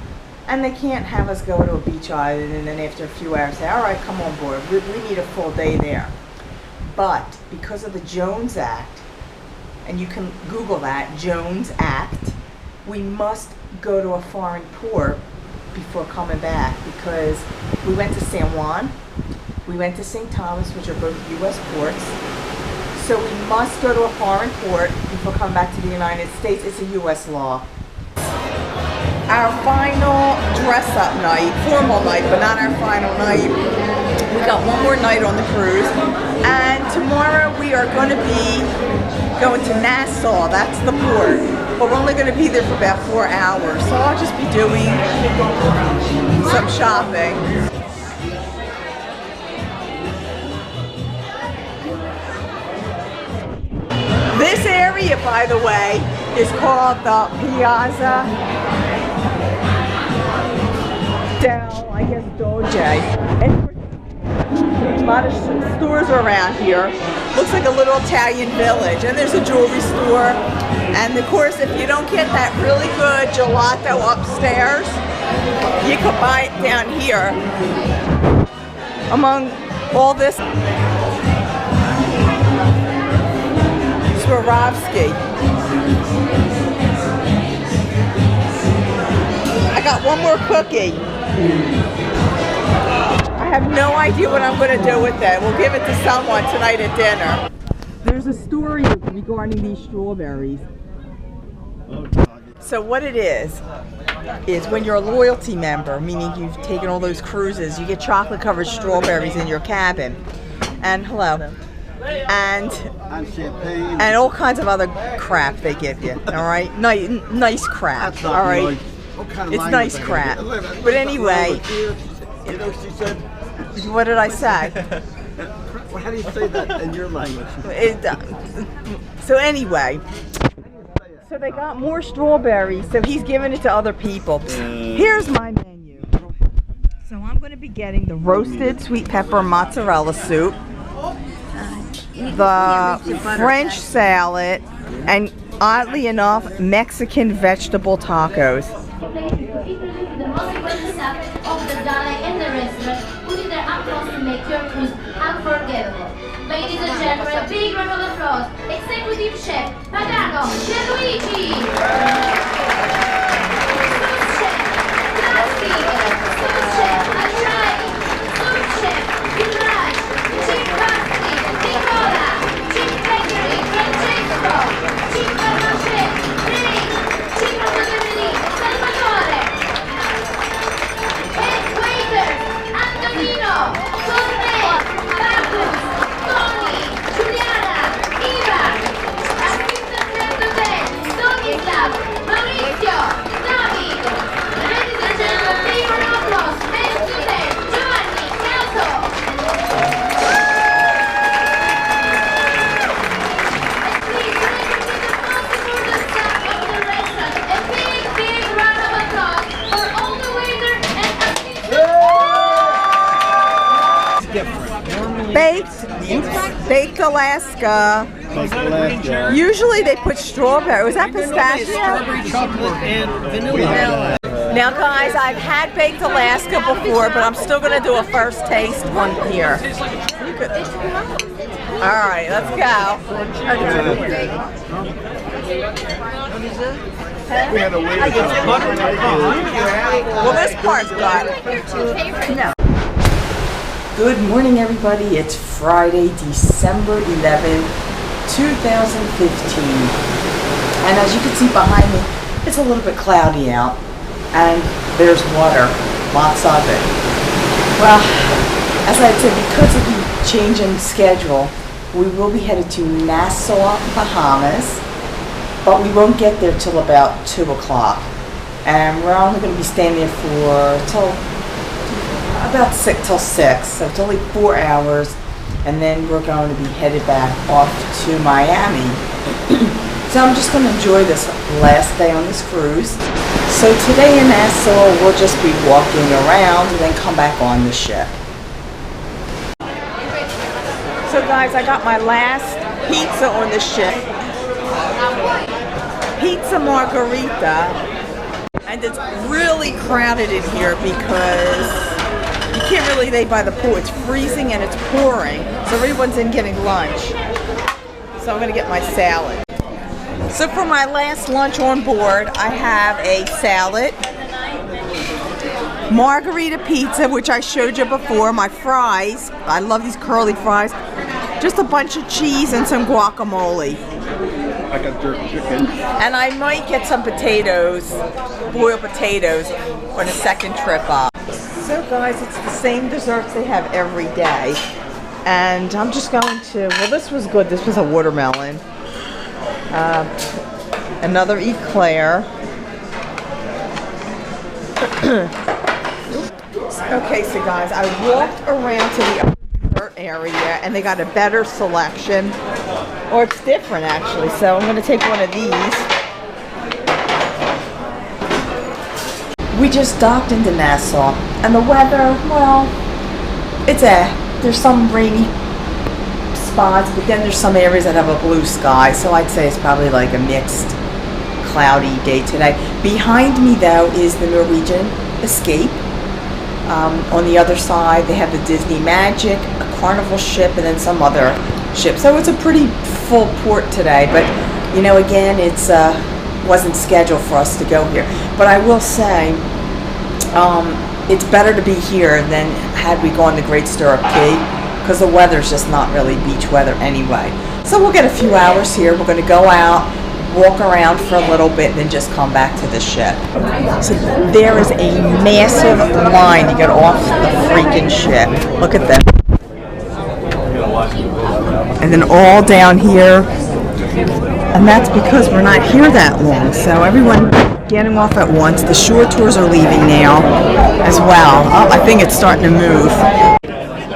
And they can't have us go to a beach island and then after a few hours say, all right, come on board. We need a full day there. But because of the Jones Act, and you can Google that, Jones Act, we must go to a foreign port before coming back because we went to San Juan, we went to St. Thomas, which are both U.S. ports. So we must go to a foreign port before coming back to the United States. It's a U.S. law. Our final dress-up night, formal night, but not our final night. We got one more night on the cruise, and tomorrow we are going to be going to Nassau. That's the port, but we're only going to be there for about 4 hours, so I'll just be doing some shopping. This area, by the way, is called the Piazza del, I guess, Doge. And a lot of stores around here. Looks like a little Italian village. And there's a jewelry store. And of course, if you don't get that really good gelato upstairs, you can buy it down here. Among all this Swarovski. I got one more cookie. I have no idea what I'm going to do with it. We'll give it to someone tonight at dinner. There's a story regarding these strawberries. So what it is when you're a loyalty member, meaning you've taken all those cruises, you get chocolate covered strawberries in your cabin. And and champagne and all kinds of other crap they give you. All right, nice crap. All right, it's nice crap. But anyway,
you know, she said.
What did I say?
How do you say that in your language?
So anyway, so they got more strawberries. So he's giving it to other people. Here's my menu. So I'm going to be getting the roasted sweet pepper mozzarella soup, the French salad, and oddly enough, Mexican vegetable tacos.
The most important staff of the gala and the restaurant who did their utmost to make your cruise unforgettable. Ladies and gentlemen, a big round of applause. Executive Chef Pagano Pierluigi. Sous Chef Plastic. Sous Chef Ajay. Sous Chef Viraj. Chief Plastic Nicola. Chief Bakery Francesco. Chief Barmache Rick. Chief Hospitality Salvatore. Head waiters Antonino. Torre. Marcus. Tony, Juliana, Eva, assistant head hotel, Stanislav, Maurizio, David. Ladies and gentlemen, big round of applause. Head hotel, Giovanni, Kelso. And please recognize the most important staff of the restaurant. A big round of applause for all the waiters and
Baked Alaska. Usually they put strawberry. Was that pistachio?
Strawberry chocolate and vanilla.
Now guys, I've had baked Alaska before, but I'm still going to do a first taste one here. All right, let's go. Well, this part's got. No. Good morning, everybody. It's Friday, December 11, 2015. And as you can see behind me, it's a little bit cloudy out. And there's water, lots of it. Well, as I said, because of the change in schedule, we will be headed to Nassau, Bahamas. But we won't get there till about 2 o'clock. And we're only going to be staying there for till 6, so it's only 4 hours, and then we're going to be headed back off to Miami. So I'm just going to enjoy this last day on this cruise. So today in Nassau, we'll just be walking around and then come back on the ship. So guys, I got my last pizza on the ship. Pizza margarita, and it's really crowded in here because you can't really lay by the pool. It's freezing and it's pouring, so everyone's in getting lunch. So I'm going to get my salad. So for my last lunch on board, I have a salad, margarita pizza, which I showed you before, my fries. I love these curly fries. Just a bunch of cheese and some guacamole.
I got jerk chicken.
And I might get some potatoes, boiled potatoes, on a second trip up. So guys, it's the same desserts they have every day. And I'm just going to, well, this was good. This was a watermelon. Another eclair. Okay, so guys, I walked around to the dessert area and they got a better selection. Or it's different actually, so I'm going to take one of these. We just docked into Nassau, and the weather, well, there's some rainy spots, but then there's some areas that have a blue sky, so I'd say it's probably like a mixed, cloudy day today. Behind me, though, is the Norwegian Escape. On the other side, they have the Disney Magic, a Carnival ship, and then some other ship. So it's a pretty full port today, but, you know, again, it's wasn't scheduled for us to go here. But I will say, it's better to be here than had we gone to Great Stirrup Cay, because the weather's just not really beach weather anyway. So we'll get a few hours here. We're going to go out, walk around for a little bit, and then just come back to the ship. So there is a massive line to get off the freaking ship. Look at that. And then all down here. And that's because we're not here that long. So everyone getting off at once. The shore tours are leaving now as well. Oh, I think it's starting to move.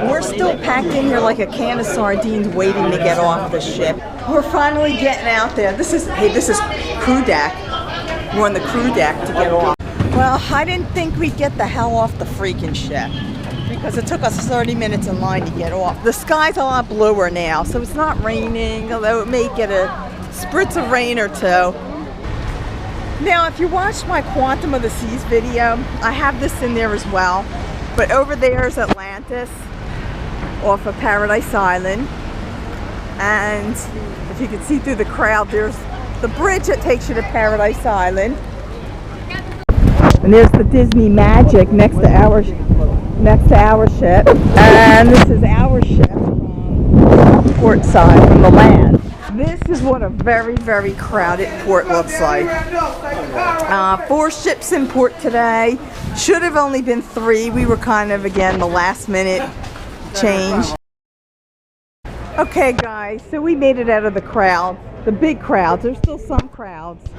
We're still packed in here like a can of sardines waiting to get off the ship. We're finally getting out there. This is crew deck. We're on the crew deck to get off. Well, I didn't think we'd get the hell off the freaking ship. because it took us 30 minutes in line to get off. The sky's a lot bluer now, so it's not raining, although it may get a spritz of rain or two. Now, if you watched my Quantum of the Seas video, I have this in there as well. But over there is Atlantis off of Paradise Island. And if you can see through the crowd, there's the bridge that takes you to Paradise Island. And there's the Disney Magic next to our ship. And this is our ship from port side, from the land. This is what a very, very crowded port looks like. 4 ships in port today. Should have only been 3. We were kind of, again, the last minute change. Okay, guys, so we made it out of the crowd. The big crowds. There's still some crowds.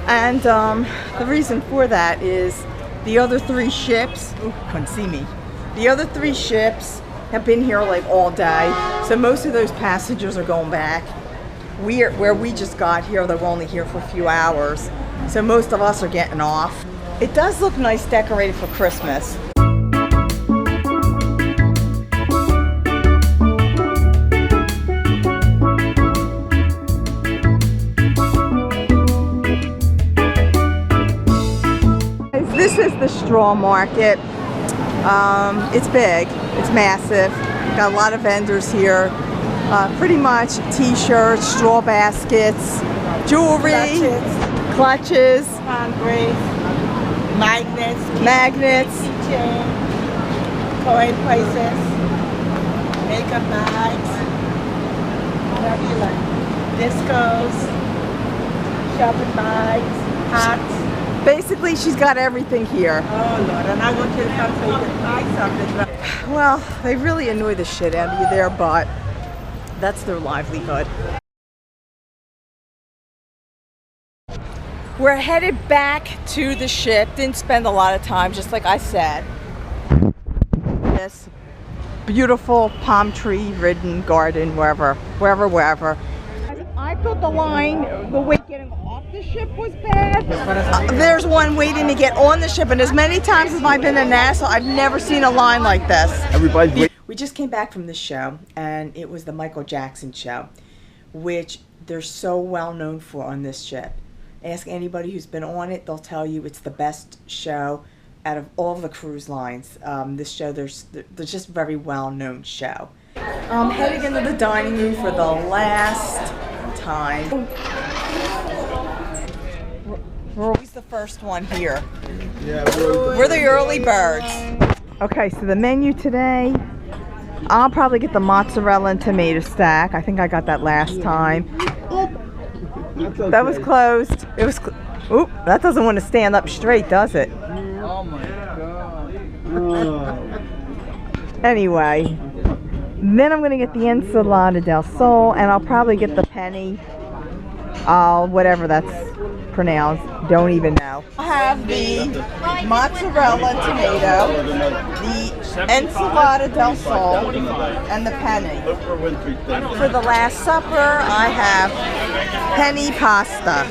And the reason for that is the other 3 ships, couldn't see me. The other 3 ships have been here like all day, so most of those passengers are going back. Where we just got here, they were only here for a few hours, so most of us are getting off. It does look nice decorated for Christmas. This is the straw market. It's big, it's massive. Got a lot of vendors here. Pretty much t-shirts, straw baskets, jewelry, clutches,
hand braids, magnets, keychain, coin pieces, makeup bags, whatever you like, discos, shopping bags, hats.
Basically, she's got everything here.
Oh Lord, and I want you to come so you can buy something.
Well, they really annoy the shit out of you there, but that's their livelihood. We're headed back to the ship. Didn't spend a lot of time, just like I said. This beautiful palm tree ridden garden, wherever. I thought the line, the wait getting off the ship was bad. There's one waiting to get on the ship, and as many times as I've been in Nassau, I've never seen a line like this.
Everybody's waiting.
We just came back from this show, and it was the Michael Jackson show, which they're so well known for on this ship. Ask anybody who's been on it, they'll tell you it's the best show out of all of the cruise lines. This show, there's just a very well known show. I'm heading into the dining room for the last time. We're always the first one here.
Yeah,
we're the early birds. Okay, so the menu today, I'll probably get the mozzarella and tomato stack. I think I got that last time.
Okay.
That was closed. It was. Oop, that doesn't want to stand up straight, does it?
Oh my God.
Anyway, then I'm going to get the ensalada del sol, and I'll probably get the penne. Whatever that's pronounced. Don't even know. I have the mozzarella tomato, the ensalada del sol, and the penne. For the Last Supper, I have penne pasta.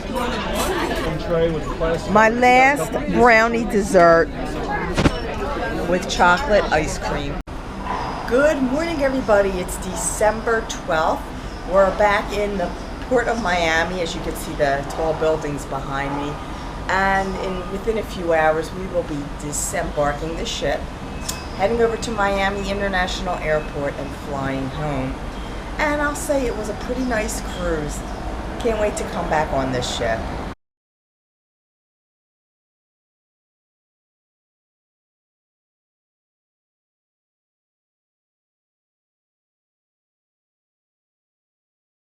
My last brownie dessert with chocolate ice cream. Good morning, everybody. It's December 12th. We're back in the Port of Miami, as you can see the tall buildings behind me, and within a few hours we will be disembarking the ship, heading over to Miami International Airport and flying home. And I'll say it was a pretty nice cruise. Can't wait to come back on this ship.